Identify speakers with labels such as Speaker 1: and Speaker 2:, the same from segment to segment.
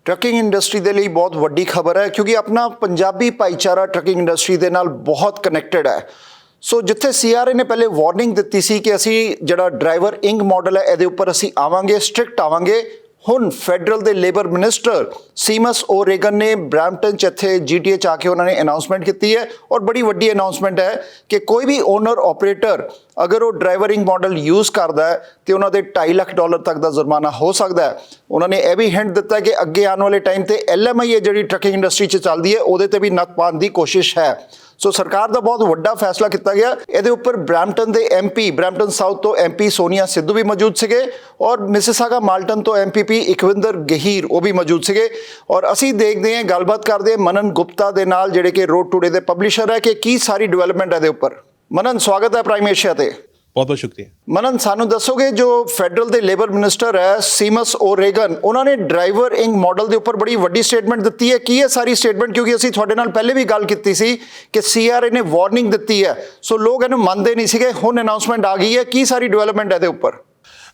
Speaker 1: Trucking industry के लिए बहुत वड्डी खबर है क्योंकि अपना पंजाबी भाईचारा ट्रकिंग इंडस्ट्री के नाल बहुत कनैक्टेड है। सो जिथे CRA ने पहले वार्निंग दी सी कि असी जिहड़ा ड्राइवर इंक मॉडल है ये उपर असी आवांगे, स्ट्रिक्ट आवांगे। हुण फैडरल के लेबर मिनिस्टर सीमस ओरेगन ने ब्रैम्पटन इत्थे GTA च आके उन्होंने अनाउंसमेंट की है और बड़ी वड्डी अनाउंसमेंट है कि कोई भी ओनर ऑपरेटर अगर वो ड्राइवर इंक मॉडल यूज़ करता है तो उन्होंने $2.5 लाख तक का जुर्माना हो सकता है। उन्होंने यह भी हिंट दिता कि अगे आने वाले टाइम पर LMI है जी ट्रकिंग इंडस्ट्री चलती है वो भी नक पाने की कोशिश है। सो सरकार का बहुत वड्डा फैसला किया गया। ये उपर ब्रैम्पटन के MP ब्रैम्पटन साउथ तो MP सोनिया सिद्धू भी मौजूद थे और मिसिसागा माल्टन तो MPP इकविंदर गहीर वो भी मौजूद थे। और असी देखते हैं गलबात करते हैं मनन गुप्ता के नाल जिहड़े कि रोड टूडे के पब्लिशर है कि की सारी डिवेलपमेंट है उपर। मनन स्वागत है प्राइम एशिया ते।
Speaker 2: बहुत बहुत शुक्रिया।
Speaker 1: मनन सानू दसोगे जो फैडरल के लेबर मिनिस्टर है सीमस ओरेगन उन्होंने ड्राइवर इंक मॉडल के उपर बड़ी वड्डी स्टेटमेंट दी है। की है सारी स्टेटमेंट क्योंकि असी थोड़े नाल पहले भी गल की सी कि CRA ने वार्निंग दी है। सो लोग इन्हू मानते नहीं थे। हुण अनाउंसमेंट आ गई है, की सारी डिवेलपमेंट है उपर?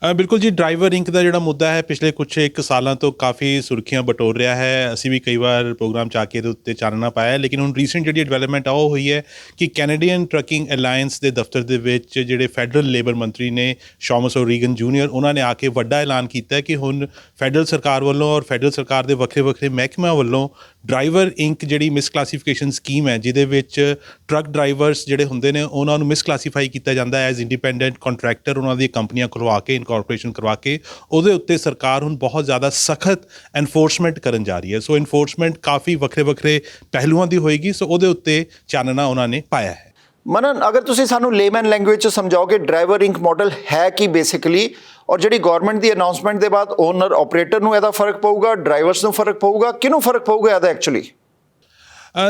Speaker 2: बिल्कुल जी, ड्राइवर इंक का जो मुद्दा है पिछले कुछ एक सालों तो काफ़ी सुर्खियां बटोर रहा है। असी भी कई बार प्रोग्राम चा के उत्ते चानना पाया, लेकिन हुण रीसेंट जी डिवेलपमेंट आ हुई है कि कैनेडियन ट्रकिंग अलायंस के दफ्तर के विच जिहड़े फैडरल लेबर मंत्री ने शॉमस ओरेगन जूनियर उन्होंने आके वड्डा ऐलान किया कि हुण फैडरल सरकार वालों और फैडरल सरकार के वक्रे वक्रे महकमिਆਂ वालों ड्राइवर इंक जी मिसक्लासीफिकेशन स्कीम है जिहदे विच ट्रक ड्राइवर्स जिहड़े हुंदे ने उन्हां नूं मिसक्लासीफाई किया जाता है एज इंडिपेंडेंट कॉन्ट्रैक्टर। उन्हां दी कंपनियां खुलवा के इनकॉर्पोरेशन करवा के उहदे उत्ते सरकार हुण बहुत ज़्यादा सख्त एनफोर्समेंट करन जा रही है। सो इनफोर्समेंट काफ़ी वक्रे वक्रे पहलुओं की होएगी। सो उहदे उत्ते चानना उन्होंने पाया है।
Speaker 1: मनन अगर तुसी सानू लेमैन लैंग्वेज समझाओ कि ड्राइवर इंक मॉडल है कि बेसिकली और जी गवर्नमेंट की अनाउंसमेंट के बाद ओनर ऑपरेटर नूं इहदा फर्क पऊगा, ड्राइवर्स नूं फर्क पऊगा, किनूं फर्क पऊगा इहदा एक्चुअली?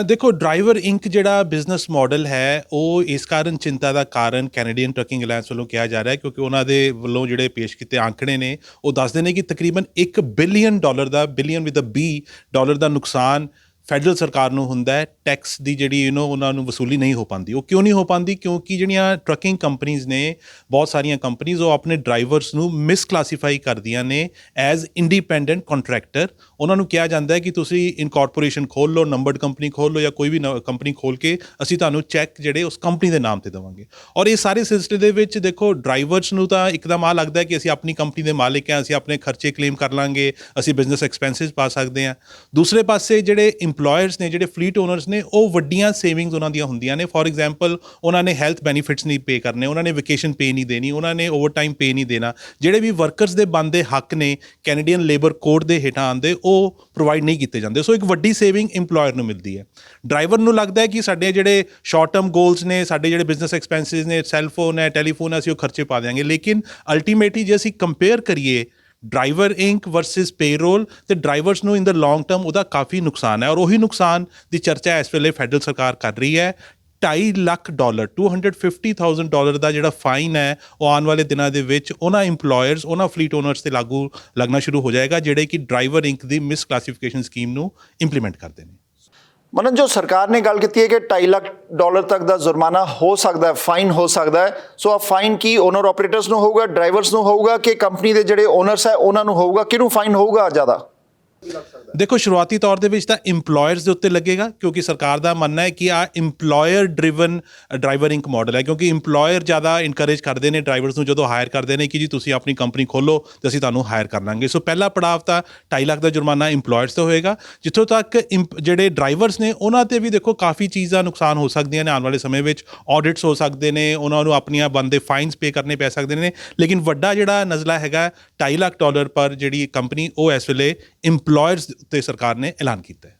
Speaker 2: देखो, ड्राइवर इंक जिहड़ा बिजनेस मॉडल है वो इस कारण चिंता का कारण कैनेडियन ट्रकिंग अलायंस वालों कहा जा रहा है क्योंकि उन्होंने वालों जिहड़े पेश किए आंकड़े ने वो दसदे ने कि तकरीबन $1 बिलियन का बिलियन विद B डॉलर का नुकसान फैडरल सरकार नूं हुंदा है। टैक्स की जी उन्होंने वसूली नहीं हो पाती। वो क्यों नहीं हो पाती? क्योंकि जिहड़ियां ट्रकिंग कंपनीज़ ने बहुत सारिया कंपनीज़ वो अपने ड्राइवर्स नूं मिसक्लासीफाई करदियां ने एज इंडिपेंडेंट कॉन्ट्रैक्टर। उन्होंने कहा जाता है कि तुसी इनकॉर्पोरेशन खोल लो, नंबर्ड कंपनी खोल लो या कोई भी कंपनी खोल के असी तुहानूं चैक जिहड़े उस कंपनी के नाम से देवांगे। और ये सारे सिलसिले दे विच देखो ड्राइवर्स नूं तां एकदम आ लगता है कि असी अपनी कंपनी के मालिक हैं, असी अपने खर्चे क्लेम कर लांगे, असी बिजनेस एक्सपेंसिस पा सकते हैं। दूसरे पासे जिहड़े इंप्लॉयर्स ने, जिहड़े फ्लीट ओनर्स ने, वो वड्डियां सेविंग्स उन्हां दियां हुंदियां ने। फॉर एग्जाम्पल उन्होंने हैल्थ बेनीफिट्स नहीं पे करने, उन्होंने वेकेशन पे नहीं देनी, उन्होंने ओवर टाइम पे नहीं देना। जिहड़े भी वर्कर्स के बनते हक ने कैनेडियन लेबर कोड के हेठां आंदे वो प्रोवाइड नहीं किए जाते। सो एक वड्डी सेविंग इंप्लॉयर नूं मिलती है। ड्राइवर नूं लगता है कि साडे जिहड़े शॉर्ट टर्म गोल्स ने, साडे जिहड़े बिजनेस एक्सपेंसिस ने, सैलफोन है, टैलीफोन है, असीं वो खर्चे पा देंगे। लेकिन अल्टीमेटली जे असीं कंपेयर करिए ड्राइवर इंक वर्सिस पेरोल तो ड्राइवर्स नूं इन द लॉन्ग टर्म उहदा काफ़ी नुकसान है। और वही नुकसान की चर्चा इस वेले फैडरल सरकार कर रही है। $2.5 लाख $250,000 का जिहड़ा फाइन है वो आने वाले दिनों के विच उन्हां इंप्लॉयर्स, उन्हां फ्लीट ओनर्स से लागू लगना शुरू हो जाएगा जिहड़े कि ड्राइवर इंक की मिसक्लासीफिकेशन स्कीम नूं इंप्लीमेंट करते हैं।
Speaker 1: मनन जो सरकार ने गल की है कि $2.5 लाख तक का जुर्माना हो सकता है, फाइन हो सकता है। सो आ फाइन की ओनर ऑपरेटर्स नूं होगा, ड्राइवर्स नूं होगा कि कंपनी के जिहड़े ओनर्स है उन्हां नूं होगा? किनूं फाइन होगा ज़्यादा?
Speaker 2: देखो, शुरुआती तौर पर इंप्लॉयर्स के उत्ते लगेगा क्योंकि सरकार का मानना है कि आ इंप्लॉयर ड्रिवन ड्राइवर इंक मॉडल है क्योंकि इंप्लॉयर ज़्यादा इनकरेज करते हैं ड्राइवर्स को जो हायर करते हैं कि जी तुसीं अपनी कंपनी खोलो तो असीं तुहानूं हायर कर लांगे। सो पहला पड़ाव तो $2.5 लाख का जुर्माना इंप्लॉयर्स तो होएगा। जिथों तक जिहड़े ड्राइवर्स ने उन्हां ते भी देखो काफ़ी चीज़ां नुकसान हो सकदियां ने आने वाले समय में। ऑडिट्स हो सकते हैं, उन्होंने अपनियां बनते फाइनस पे करने पै सकते हैं। लेकिन वड्डा जिहड़ा नज़ला हैगा $2.5 लाख पर जिहड़ी कंपनी वो इस वेले इंप्लॉयर्स ते सरकार ने ऐलान किया है।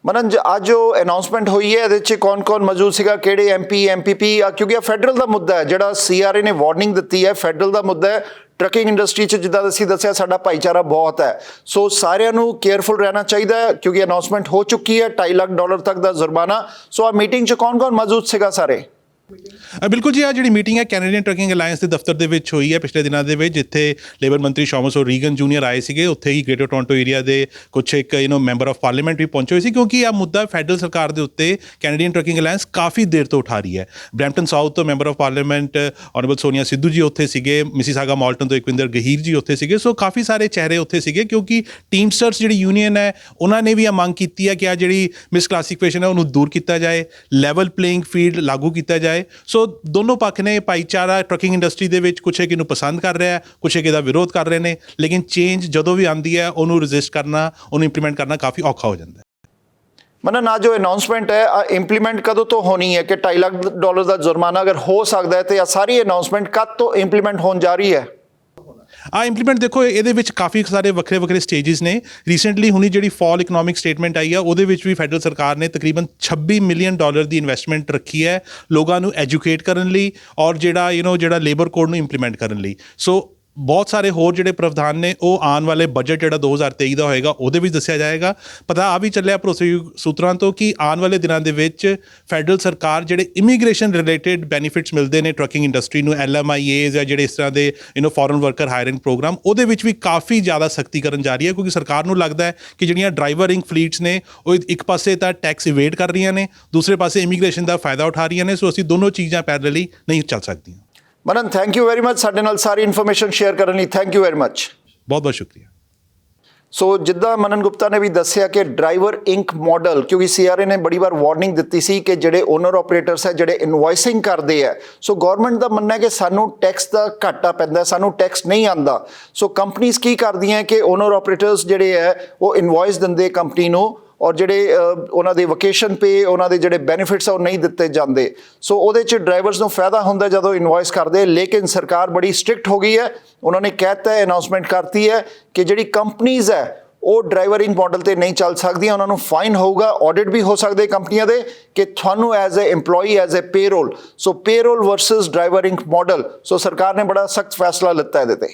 Speaker 1: मनन आज जो अनाउंसमेंट हुई है ये कौन कौन मौजूद सीगा, केड़े MP MPP? क्योंकि फैडरल का मुद्दा है जिहड़ा CRA ने वार्निंग दी है, फैडरल का मुद्दा है। ट्रकिंग इंडस्ट्री जिद्दां असीं दस्सिया साडा भाईचारा बहुत है। सो सारिਆਂ ਨੂੰ केयरफुल रहना चाहिए क्योंकि अनाउंसमेंट हो चुकी है $2.5 लाख तक का जुर्माना। सो आ मीटिंग च कौन कौन मौजूद सीगा सारे?
Speaker 2: ਬਿਲਕੁਲ ਜੀ, ਆ ਜਿਹੜੀ ਮੀਟਿੰਗ ਹੈ ਕੈਨੇਡੀਅਨ ਟਰੱਕਿੰਗ ਅਲਾਇੰਸ ਦੇ ਦਫ਼ਤਰ ਦੇ ਵਿੱਚ ਹੋਈ ਹੈ ਪਿਛਲੇ ਦਿਨਾਂ ਦੇ ਵਿੱਚ, ਜਿੱਥੇ ਲੇਬਰ ਮੰਤਰੀ ਸ਼ੋਮਸ ਓਰੀਗਨ ਜੂਨੀਅਰ ਆਏ ਸੀਗੇ। ਉੱਥੇ ਹੀ ਗ੍ਰੇਟਰ ਟੋਰਾਂਟੋ ਏਰੀਆ ਦੇ ਕੁਛ ਇੱਕ ਮੈਂਬਰ ਆਫ ਪਾਰਲੀਮੈਂਟ ਵੀ ਪਹੁੰਚੇ ਹੋਏ ਸੀ, ਕਿਉਂਕਿ ਇਹ ਮੁੱਦਾ ਫੈਡਰਲ ਸਰਕਾਰ ਦੇ ਉੱਤੇ ਕੈਨੇਡੀਅਨ ਟਰੱਕਿੰਗ ਅਲਾਇੰਸ ਕਾਫੀ ਦੇਰ ਤੋਂ ਉਠਾ ਰਹੀ ਹੈ। ਬਰੈਂਪਟਨ ਸਾਊਥ ਤੋਂ member of parliament honourable Sonia Sidhu ji ਉੱਥੇ ਸੀਗੇ, ਮਿਸੀਸਾਗਾ ਮਾਲਟਨ ਤੋਂ ਇਕਵਿੰਦਰ ਗਹੀਰ ਜੀ ਉੱਥੇ ਸੀਗੇ। ਸੋ ਕਾਫੀ ਸਾਰੇ ਚਿਹਰੇ ਉੱਥੇ ਸੀਗੇ, ਕਿਉਂਕਿ ਟੀਮਸਟਰਸ ਜਿਹੜੀ ਯੂਨੀਅਨ ਹੈ ਉਹਨਾਂ ਨੇ ਵੀ ਇਹ ਮੰਗ ਕੀਤੀ ਹੈ ਕਿ ਆ ਜਿਹੜੀ ਮਿਸਕਲਾਸੀਫਿਕੇਸ਼ਨ ਹੈ ਉਹਨੂੰ ਦੂਰ ਕੀਤਾ ਜਾਏ, ਲੈਵਲ ਪਲੇਇੰਗ ਫੀਲਡ ਲਾਗੂ ਕੀਤਾ ਜਾਏ। ਸੋ ਦੋਨੋਂ ਪੱਖ ਨੇ, ਭਾਈਚਾਰਾ ਟਰੱਕਿੰਗ ਇੰਡਸਟਰੀ ਦੇ ਵਿੱਚ ਕੁਛ ਇੱਕ ਇਹਨੂੰ ਪਸੰਦ ਕਰ ਰਿਹਾ, ਕੁਛ ਇੱਕ ਇਹਦਾ ਵਿਰੋਧ ਕਰ ਰਹੇ ਨੇ, ਲੇਕਿਨ ਚੇਂਜ ਜਦੋਂ ਵੀ ਆਉਂਦੀ ਹੈ ਉਹਨੂੰ ਰਜਿਸਟ ਕਰਨਾ, ਉਹਨੂੰ ਇੰਪਲੀਮੈਂਟ ਕਰਨਾ ਕਾਫੀ ਔਖਾ ਹੋ ਜਾਂਦਾ ਹੈ।
Speaker 1: ਮਨਨ, ਆ ਜੋ ਅਨਾਉਂਸਮੈਂਟ ਹੈ ਆ ਇੰਪਲੀਮੈਂਟ ਕਦੋਂ ਤੋਂ ਹੋਣੀ ਹੈ ਕਿ $2.5 ਲੱਖ ਦਾ ਜੁਰਮਾਨਾ ਅਗਰ ਹੋ ਸਕਦਾ ਹੈ, ਤੇ ਆ ਸਾਰੀ ਅਨਾਉਂਸਮੈਂਟ ਕਦ ਤੋਂ ਇੰਪਲੀਮੈਂਟ ਹੋਣ ਜਾ ਰਹੀ ਹੈ?
Speaker 2: ਇੰਪਲੀਮੈਂਟ ਦੇਖੋ, ਇਹਦੇ ਵਿੱਚ ਕਾਫੀ ਸਾਰੇ ਵੱਖਰੇ ਵੱਖਰੇ ਸਟੇਜਿਸ ਨੇ। ਰੀਸੈਂਟਲੀ ਹੁਣੀ ਜਿਹੜੀ ਫਾਲ ਇਕਨੋਮਿਕ ਸਟੇਟਮੈਂਟ ਆਈ ਆ, ਉਹਦੇ ਵਿੱਚ ਵੀ ਫੈਡਰਲ ਸਰਕਾਰ ਨੇ ਤਕਰੀਬਨ $26 ਮਿਲੀਅਨ ਦੀ ਇਨਵੈਸਟਮੈਂਟ ਰੱਖੀ ਹੈ ਲੋਕਾਂ ਨੂੰ ਐਜੂਕੇਟ ਕਰਨ ਲਈ ਔਰ ਜਿਹੜਾ ਲੇਬਰ ਕੋਡ ਨੂੰ ਇੰਪਲੀਮੈਂਟ ਕਰਨ ਲਈ। ਸੋ ਬਹੁਤ ਸਾਰੇ ਹੋਰ ਜਿਹੜੇ ਪ੍ਰਾਵਧਾਨ ਨੇ ਉਹ ਆਉਣ ਵਾਲੇ ਬਜਟ ਜਿਹੜਾ 2023 ਦਾ ਹੋਏਗਾ ਉਹਦੇ ਵਿੱਚ ਦੱਸਿਆ ਜਾਏਗਾ। ਪਤਾ ਆ ਵੀ ਚੱਲਿਆ ਭਰੋਸੇਯੋਗ ਸੂਤਰਾਂ ਤੋਂ ਕਿ ਆਉਣ ਵਾਲੇ ਦਿਨਾਂ ਦੇ ਵਿੱਚ ਫੈਡਰਲ ਸਰਕਾਰ ਜਿਹੜੇ ਇਮੀਗ੍ਰੇਸ਼ਨ ਰਿਲੇਟਡ ਬੈਨੀਫਿਟਸ ਮਿਲਦੇ ਨੇ ਟਰੱਕਿੰਗ ਇੰਡਸਟਰੀ ਨੂੰ, LMIAs ਜਾਂ ਜਿਹੜੇ ਇਸ ਤਰ੍ਹਾਂ ਦੇ ਫੋਰਨ ਵਰਕਰ ਹਾਇਰਿੰਗ ਪ੍ਰੋਗਰਾਮ, ਉਹਦੇ ਵਿੱਚ ਵੀ ਕਾਫੀ ਜ਼ਿਆਦਾ ਸਖਤੀ ਕਰਨ ਜਾ ਰਹੀ ਹੈ, ਕਿਉਂਕਿ ਸਰਕਾਰ ਨੂੰ ਲੱਗਦਾ ਹੈ ਕਿ ਜਿਹੜੀਆਂ ਡਰਾਈਵਰਿੰਗ ਫਲੀਟਸ ਨੇ ਉਹ ਇੱਕ ਪਾਸੇ ਤਾਂ ਟੈਕਸ ਇਵੇਡ ਕਰ ਰਹੀਆਂ ਨੇ, ਦੂਸਰੇ ਪਾਸੇ ਇਮੀਗ੍ਰੇਸ਼ਨ ਦਾ ਫਾਇਦਾ ਉਠਾ ਰਹੀਆਂ ਨੇ। ਸੋ ਅਸੀਂ ਦੋਨੋਂ ਚੀਜ਼ਾਂ ਪੈਰਲਲੀ ਨਹੀਂ ਚੱਲ ਸਕਦੀਆਂ।
Speaker 1: ਮਨਨ, ਥੈਂਕ ਯੂ ਵੈਰੀ ਮਚ ਸਾਡੇ ਨਾਲ ਸਾਰੀ ਇਨਫੋਰਮੇਸ਼ਨ ਸ਼ੇਅਰ ਕਰਨ ਲਈ। Thank you very much.
Speaker 2: ਬਹੁਤ ਬਹੁਤ ਸ਼ੁਕਰੀਆ।
Speaker 1: ਸੋ ਜਿੱਦਾਂ ਮਨਨ ਗੁਪਤਾ ਨੇ ਵੀ ਦੱਸਿਆ ਕਿ ਡਰਾਈਵਰ ਇੰਕ ਮਾਡਲ, ਕਿਉਂਕਿ CRA ਨੇ ਬੜੀ ਵਾਰ ਵਾਰਨਿੰਗ ਦਿੱਤੀ ਸੀ ਕਿ ਜਿਹੜੇ ਓਨਰ ਆਪਰੇਟਰਸ ਹੈ ਜਿਹੜੇ ਇਨਵੋਇਸਿੰਗ ਕਰਦੇ ਹੈ, ਸੋ ਗਵਰਨਮੈਂਟ ਦਾ ਮੰਨਣਾ ਹੈ ਕਿ ਸਾਨੂੰ ਟੈਕਸ ਦਾ ਘਾਟਾ ਪੈਂਦਾ, ਸਾਨੂੰ ਟੈਕਸ ਨਹੀਂ ਆਉਂਦਾ। ਸੋ ਕੰਪਨੀਆਂ ਕੀ ਕਰਦੀਆਂ ਕਿ ਓਨਰ ਆਪਰੇਟਰਸ ਜਿਹੜੇ ਹੈ ਉਹ ਇਨਵੋਇਸ ਦਿੰਦੇ ਕੰਪਨੀ ਨੂੰ, ਔਰ ਜਿਹੜੇ ਉਹਨਾਂ ਦੇ ਵਕੇਸ਼ਨ ਪੇ, ਉਹਨਾਂ ਦੇ ਜਿਹੜੇ ਬੈਨੀਫਿਟਸ ਆ ਉਹ ਨਹੀਂ ਦਿੱਤੇ ਜਾਂਦੇ। ਸੋ ਉਹਦੇ 'ਚ ਡਰਾਈਵਰਸ ਨੂੰ ਫਾਇਦਾ ਹੁੰਦਾ ਜਦੋਂ ਇਨਵੋਇਸ ਕਰਦੇ। ਲੇਕਿਨ ਸਰਕਾਰ ਬੜੀ ਸਟ੍ਰਿਕਟ ਹੋ ਗਈ ਹੈ, ਉਹਨਾਂ ਨੇ ਕਹਿਤਾ ਹੈ, ਅਨਾਉਂਸਮੈਂਟ ਕਰਤੀ ਹੈ ਕਿ ਜਿਹੜੀ ਕੰਪਨੀਜ਼ ਹੈ ਉਹ ਡਰਾਈਵਰਿੰਗ ਮਾਡਲ ਤੇ ਨਹੀਂ ਚੱਲ ਸਕਦੀਆਂ, ਉਹਨਾਂ ਨੂੰ ਫਾਈਨ ਹੋਊਗਾ, ਆਡਿਟ ਵੀ ਹੋ ਸਕਦੇ ਕੰਪਨੀਆਂ ਦੇ ਕਿ ਤੁਹਾਨੂੰ as a EMPLOYEE, as a payroll. So payroll versus ਡਰਾਈਵਰਿੰਗ ਮਾਡਲ। ਸੋ ਸਰਕਾਰ ਨੇ ਬੜਾ ਸਖਤ ਫੈਸਲਾ ਲਿੱਤਾ ਇਹਦੇ ਤੇ।